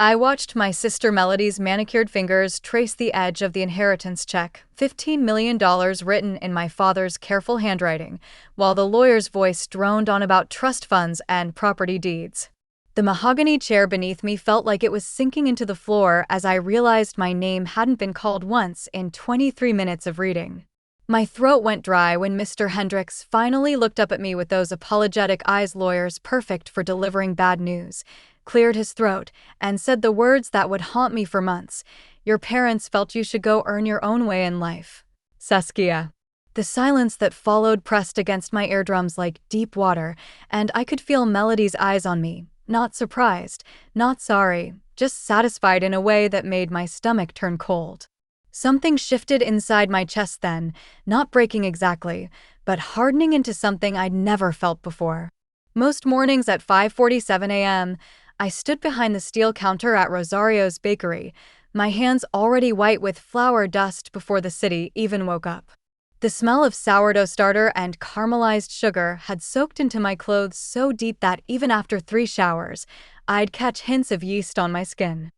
I watched my sister Melody's manicured fingers trace the edge of the inheritance check, $15 million written in my father's careful handwriting, while the lawyer's voice droned on about trust funds and property deeds. The mahogany chair beneath me felt like it was sinking into the floor as I realized my name hadn't been called once in 23 minutes of reading. My throat went dry when Mr. Hendricks finally looked up at me with those apologetic eyes lawyers perfect for delivering bad news, cleared his throat, and said the words that would haunt me for months. Your parents felt you should go earn your own way in life. Saskia. The silence that followed pressed against my eardrums like deep water, and I could feel Melody's eyes on me, not surprised, not sorry, just satisfied in a way that made my stomach turn cold. Something shifted inside my chest then, not breaking exactly, but hardening into something I'd never felt before. Most mornings at 5:47 a.m., I stood behind the steel counter at Rosario's bakery, my hands already white with flour dust before the city even woke up. The smell of sourdough starter and caramelized sugar had soaked into my clothes so deep that even after 3 showers, I'd catch hints of yeast on my skin.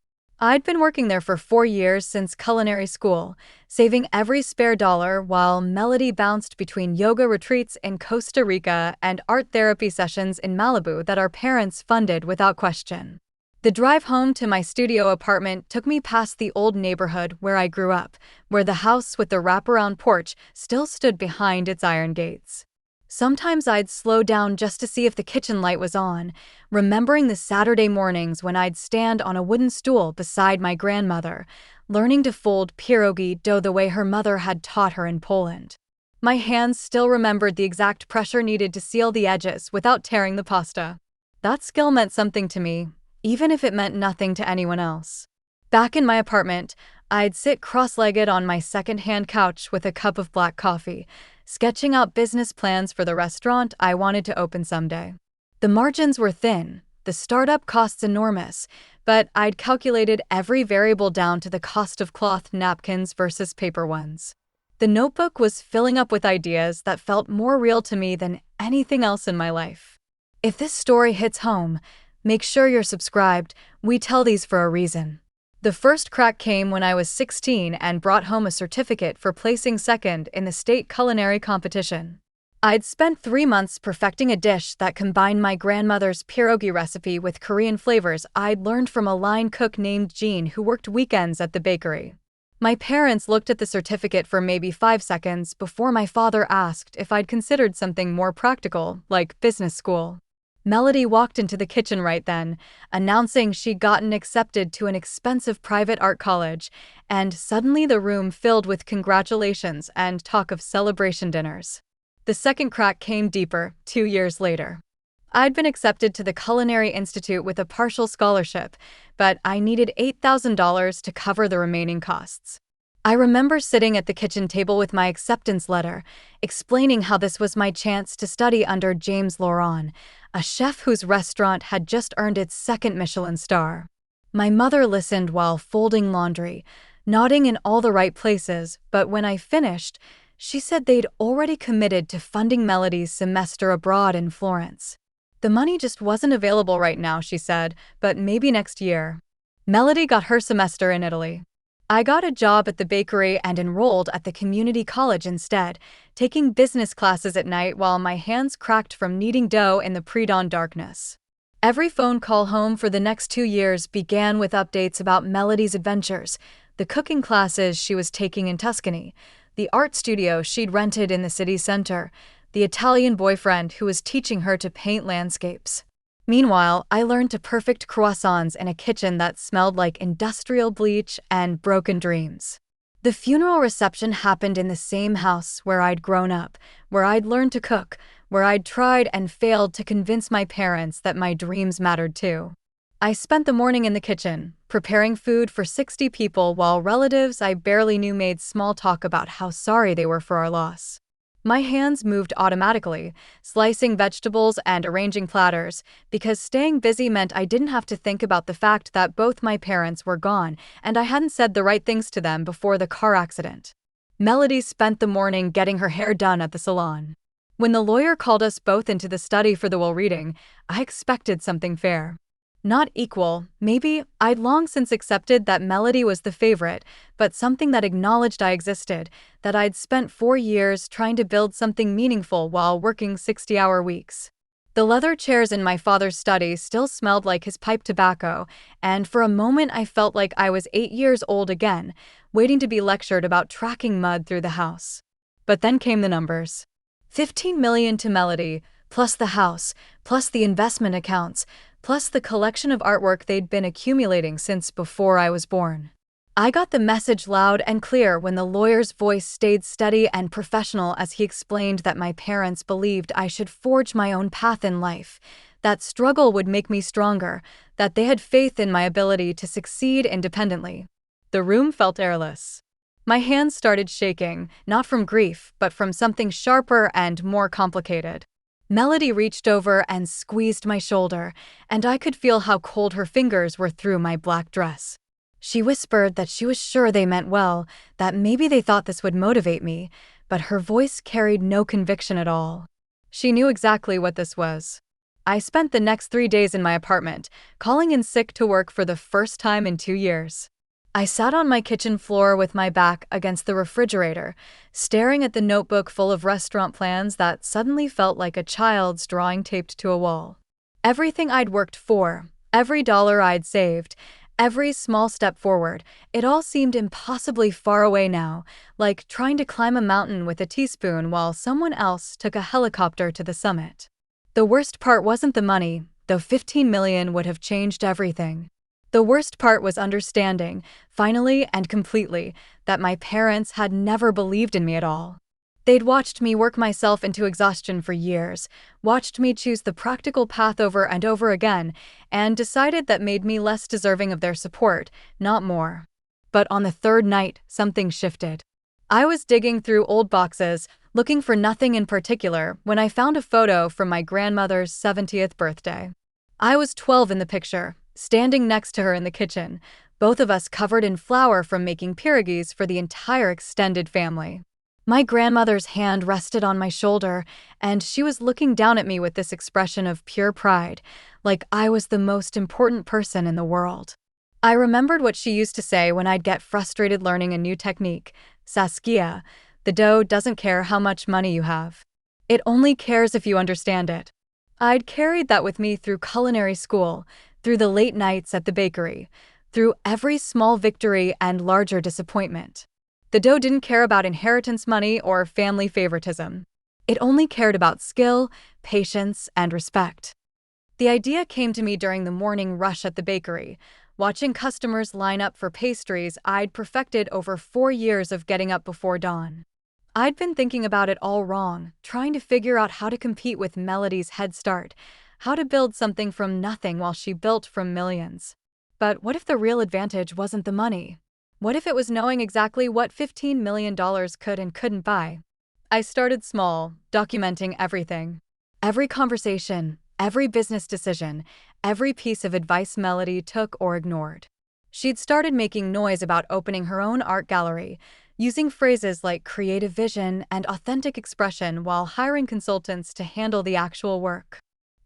I'd been working there for 4 years since culinary school, saving every spare dollar while Melody bounced between yoga retreats in Costa Rica and art therapy sessions in Malibu that our parents funded without question. The drive home to my studio apartment took me past the old neighborhood where I grew up, where the house with the wraparound porch still stood behind its iron gates. Sometimes I'd slow down just to see if the kitchen light was on, remembering the Saturday mornings when I'd stand on a wooden stool beside my grandmother, learning to fold pierogi dough the way her mother had taught her in Poland. My hands still remembered the exact pressure needed to seal the edges without tearing the pasta. That skill meant something to me, even if it meant nothing to anyone else. Back in my apartment, I'd sit cross-legged on my second-hand couch with a cup of black coffee, sketching out business plans for the restaurant I wanted to open someday. The margins were thin, the startup costs enormous, but I'd calculated every variable down to the cost of cloth napkins versus paper ones. The notebook was filling up with ideas that felt more real to me than anything else in my life. If this story hits home, make sure you're subscribed. We tell these for a reason. The first crack came when I was 16 and brought home a certificate for placing second in the state culinary competition. I'd spent 3 months perfecting a dish that combined my grandmother's pierogi recipe with Korean flavors I'd learned from a line cook named Jean who worked weekends at the bakery. My parents looked at the certificate for maybe 5 seconds before my father asked if I'd considered something more practical, like business school. Melody walked into the kitchen right then, announcing she'd gotten accepted to an expensive private art college, and suddenly the room filled with congratulations and talk of celebration dinners. The second crack came deeper, 2 years later. I'd been accepted to the Culinary Institute with a partial scholarship, but I needed $8,000 to cover the remaining costs. I remember sitting at the kitchen table with my acceptance letter, explaining how this was my chance to study under James Lauron, a chef whose restaurant had just earned its second Michelin star. My mother listened while folding laundry, nodding in all the right places, but when I finished, she said they'd already committed to funding Melody's semester abroad in Florence. The money just wasn't available right now, she said, but maybe next year. Melody got her semester in Italy. I got a job at the bakery and enrolled at the community college instead, taking business classes at night while my hands cracked from kneading dough in the pre-dawn darkness. Every phone call home for the next 2 years began with updates about Melody's adventures, the cooking classes she was taking in Tuscany, the art studio she'd rented in the city center, the Italian boyfriend who was teaching her to paint landscapes. Meanwhile, I learned to perfect croissants in a kitchen that smelled like industrial bleach and broken dreams. The funeral reception happened in the same house where I'd grown up, where I'd learned to cook, where I'd tried and failed to convince my parents that my dreams mattered too. I spent the morning in the kitchen, preparing food for 60 people while relatives I barely knew made small talk about how sorry they were for our loss. My hands moved automatically, slicing vegetables and arranging platters, because staying busy meant I didn't have to think about the fact that both my parents were gone and I hadn't said the right things to them before the car accident. Melody spent the morning getting her hair done at the salon. When the lawyer called us both into the study for the will reading, I expected something fair. Not equal, maybe. I'd long since accepted that Melody was the favorite, but something that acknowledged I existed, that I'd spent 4 years trying to build something meaningful while working 60-hour weeks. The leather chairs in my father's study still smelled like his pipe tobacco, and for a moment I felt like I was 8 years old again, waiting to be lectured about tracking mud through the house. But then came the numbers. 15 million to Melody, plus the house, plus the investment accounts, plus the collection of artwork they'd been accumulating since before I was born. I got the message loud and clear when the lawyer's voice stayed steady and professional as he explained that my parents believed I should forge my own path in life, that struggle would make me stronger, that they had faith in my ability to succeed independently. The room felt airless. My hands started shaking, not from grief, but from something sharper and more complicated. Melody reached over and squeezed my shoulder, and I could feel how cold her fingers were through my black dress. She whispered that she was sure they meant well, that maybe they thought this would motivate me, but her voice carried no conviction at all. She knew exactly what this was. I spent the next 3 days in my apartment, calling in sick to work for the first time in 2 years. I sat on my kitchen floor with my back against the refrigerator, staring at the notebook full of restaurant plans that suddenly felt like a child's drawing taped to a wall. Everything I'd worked for, every dollar I'd saved, every small step forward, it all seemed impossibly far away now, like trying to climb a mountain with a teaspoon while someone else took a helicopter to the summit. The worst part wasn't the money, though 15 million would have changed everything. The worst part was understanding, finally and completely, that my parents had never believed in me at all. They'd watched me work myself into exhaustion for years, watched me choose the practical path over and over again, and decided that made me less deserving of their support, not more. But on the third night, something shifted. I was digging through old boxes, looking for nothing in particular, when I found a photo from my grandmother's 70th birthday. I was 12 in the picture, standing next to her in the kitchen, both of us covered in flour from making pierogies for the entire extended family. My grandmother's hand rested on my shoulder, and she was looking down at me with this expression of pure pride, like I was the most important person in the world. I remembered what she used to say when I'd get frustrated learning a new technique. Saskia, the dough doesn't care how much money you have. It only cares if you understand it. I'd carried that with me through culinary school, through the late nights at the bakery, through every small victory and larger disappointment. The dough didn't care about inheritance money or family favoritism. It only cared about skill, patience, and respect. The idea came to me during the morning rush at the bakery, watching customers line up for pastries I'd perfected over 4 years of getting up before dawn. I'd been thinking about it all wrong, trying to figure out how to compete with Melody's head start, how to build something from nothing while she built from millions. But what if the real advantage wasn't the money? What if it was knowing exactly what $15 million could and couldn't buy? I started small, documenting everything. Every conversation, every business decision, every piece of advice Melody took or ignored. She'd started making noise about opening her own art gallery, using phrases like creative vision and authentic expression while hiring consultants to handle the actual work.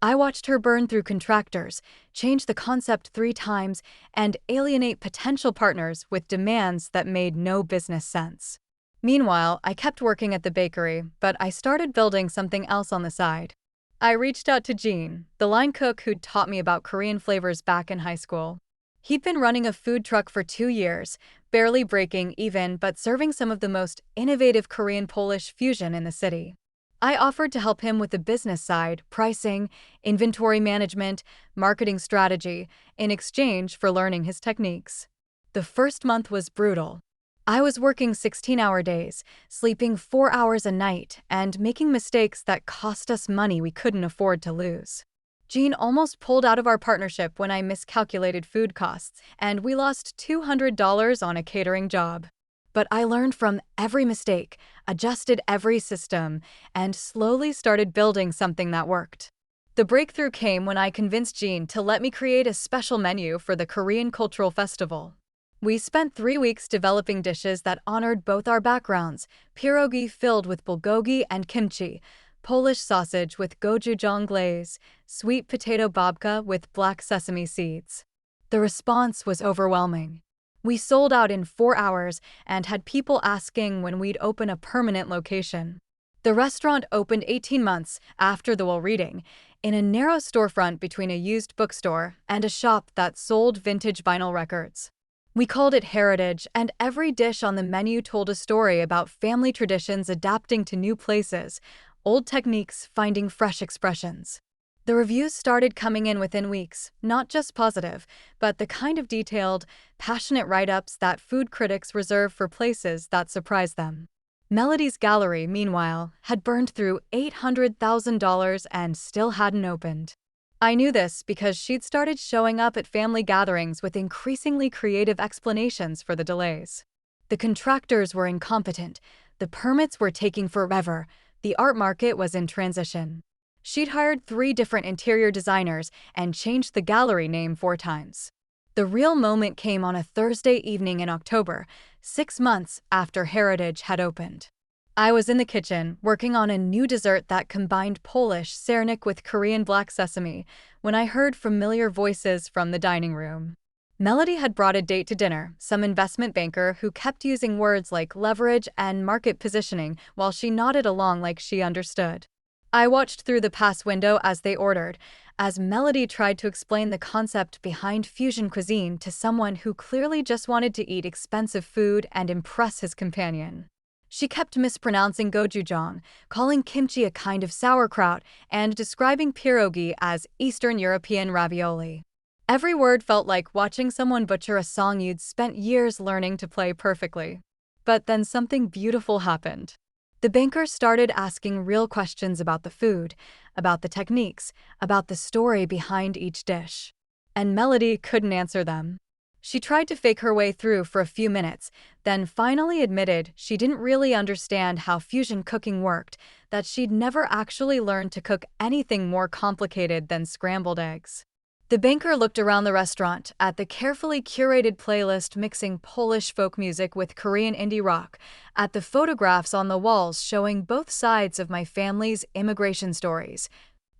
I watched her burn through contractors, change the concept 3 times, and alienate potential partners with demands that made no business sense. Meanwhile, I kept working at the bakery, but I started building something else on the side. I reached out to Jean, the line cook who'd taught me about Korean flavors back in high school. He'd been running a food truck for 2 years, barely breaking even but serving some of the most innovative Korean-Polish fusion in the city. I offered to help him with the business side, pricing, inventory management, marketing strategy, in exchange for learning his techniques. The first month was brutal. I was working 16-hour days, sleeping 4 hours a night, and making mistakes that cost us money we couldn't afford to lose. Jean almost pulled out of our partnership when I miscalculated food costs, and we lost $200 on a catering job. But I learned from every mistake, adjusted every system, and slowly started building something that worked. The breakthrough came when I convinced Jean to let me create a special menu for the Korean Cultural Festival. We spent 3 weeks developing dishes that honored both our backgrounds, pierogi filled with bulgogi and kimchi, Polish sausage with gochujang glaze, sweet potato babka with black sesame seeds. The response was overwhelming. We sold out in 4 hours and had people asking when we'd open a permanent location. The restaurant opened 18 months after the Will Reading, in a narrow storefront between a used bookstore and a shop that sold vintage vinyl records. We called it Heritage, and every dish on the menu told a story about family traditions adapting to new places, old techniques finding fresh expressions. The reviews started coming in within weeks, not just positive, but the kind of detailed, passionate write-ups that food critics reserve for places that surprise them. Melody's gallery, meanwhile, had burned through $800,000 and still hadn't opened. I knew this because she'd started showing up at family gatherings with increasingly creative explanations for the delays. The contractors were incompetent, the permits were taking forever, the art market was in transition. She'd hired 3 different interior designers and changed the gallery name 4 times. The real moment came on a Thursday evening in October, 6 months after Heritage had opened. I was in the kitchen, working on a new dessert that combined Polish sernik with Korean black sesame, when I heard familiar voices from the dining room. Melody had brought a date to dinner, some investment banker who kept using words like leverage and market positioning while she nodded along like she understood. I watched through the pass window as they ordered, as Melody tried to explain the concept behind fusion cuisine to someone who clearly just wanted to eat expensive food and impress his companion. She kept mispronouncing gochujang, calling kimchi a kind of sauerkraut, and describing pierogi as Eastern European ravioli. Every word felt like watching someone butcher a song you'd spent years learning to play perfectly. But then something beautiful happened. The banker started asking real questions about the food, about the techniques, about the story behind each dish. And Melody couldn't answer them. She tried to fake her way through for a few minutes, then finally admitted she didn't really understand how fusion cooking worked, that she'd never actually learned to cook anything more complicated than scrambled eggs. The banker looked around the restaurant, at the carefully curated playlist mixing Polish folk music with Korean indie rock, at the photographs on the walls showing both sides of my family's immigration stories,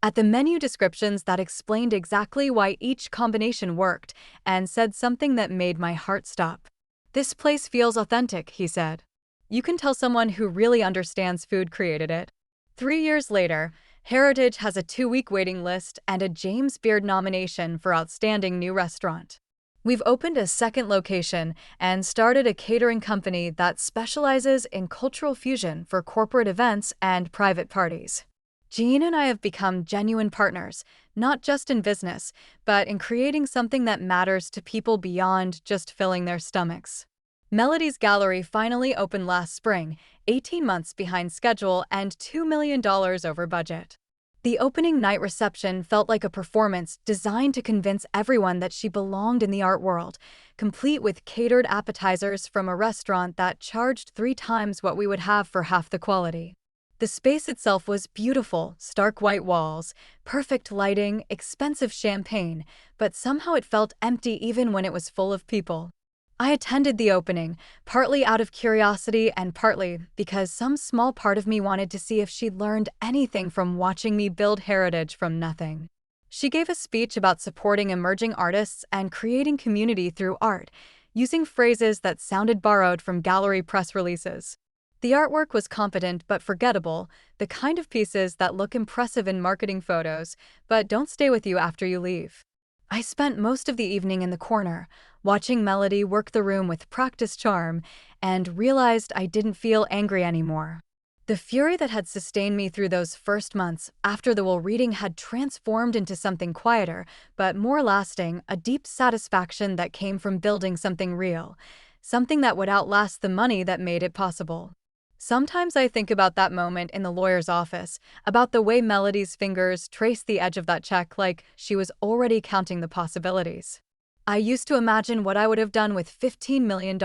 at the menu descriptions that explained exactly why each combination worked, and said something that made my heart stop. "This place feels authentic," he said. "You can tell someone who really understands food created it." 3 years later, Heritage has a 2-week waiting list and a James Beard nomination for Outstanding New Restaurant. We've opened a second location and started a catering company that specializes in cultural fusion for corporate events and private parties. Jean and I have become genuine partners, not just in business, but in creating something that matters to people beyond just filling their stomachs. Melody's gallery finally opened last spring, 18 months behind schedule and $2 million over budget. The opening night reception felt like a performance designed to convince everyone that she belonged in the art world, complete with catered appetizers from a restaurant that charged 3 times what we would have for half the quality. The space itself was beautiful, stark white walls, perfect lighting, expensive champagne, but somehow it felt empty even when it was full of people. I attended the opening, partly out of curiosity and partly because some small part of me wanted to see if she'd learned anything from watching me build Heritage from nothing. She gave a speech about supporting emerging artists and creating community through art, using phrases that sounded borrowed from gallery press releases. The artwork was competent but forgettable, the kind of pieces that look impressive in marketing photos, but don't stay with you after you leave. I spent most of the evening in the corner, watching Melody work the room with practiced charm, and realized I didn't feel angry anymore. The fury that had sustained me through those first months after the Will Reading had transformed into something quieter, but more lasting, a deep satisfaction that came from building something real, something that would outlast the money that made it possible. Sometimes I think about that moment in the lawyer's office, about the way Melody's fingers traced the edge of that check like she was already counting the possibilities. I used to imagine what I would have done with $15 million,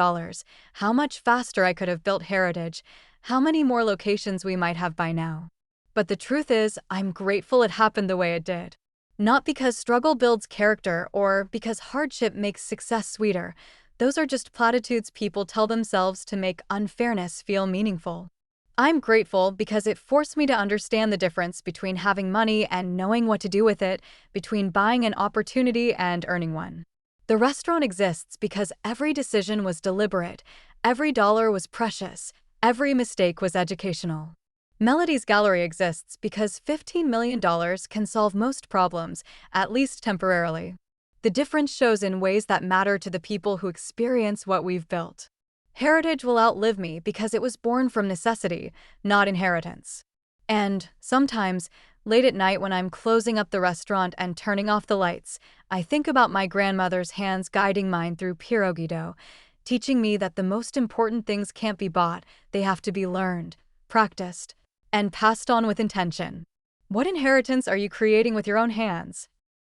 how much faster I could have built Heritage, how many more locations we might have by now. But the truth is, I'm grateful it happened the way it did. Not because struggle builds character or because hardship makes success sweeter. Those are just platitudes people tell themselves to make unfairness feel meaningful. I'm grateful because it forced me to understand the difference between having money and knowing what to do with it, between buying an opportunity and earning one. The restaurant exists because every decision was deliberate, every dollar was precious, every mistake was educational. Melody's Gallery exists because $15 million can solve most problems, at least temporarily. The difference shows in ways that matter to the people who experience what we've built. Heritage will outlive me because it was born from necessity, not inheritance. And sometimes, late at night when I'm closing up the restaurant and turning off the lights, I think about my grandmother's hands guiding mine through pierogi dough, teaching me that the most important things can't be bought, they have to be learned, practiced, and passed on with intention. What inheritance are you creating with your own hands?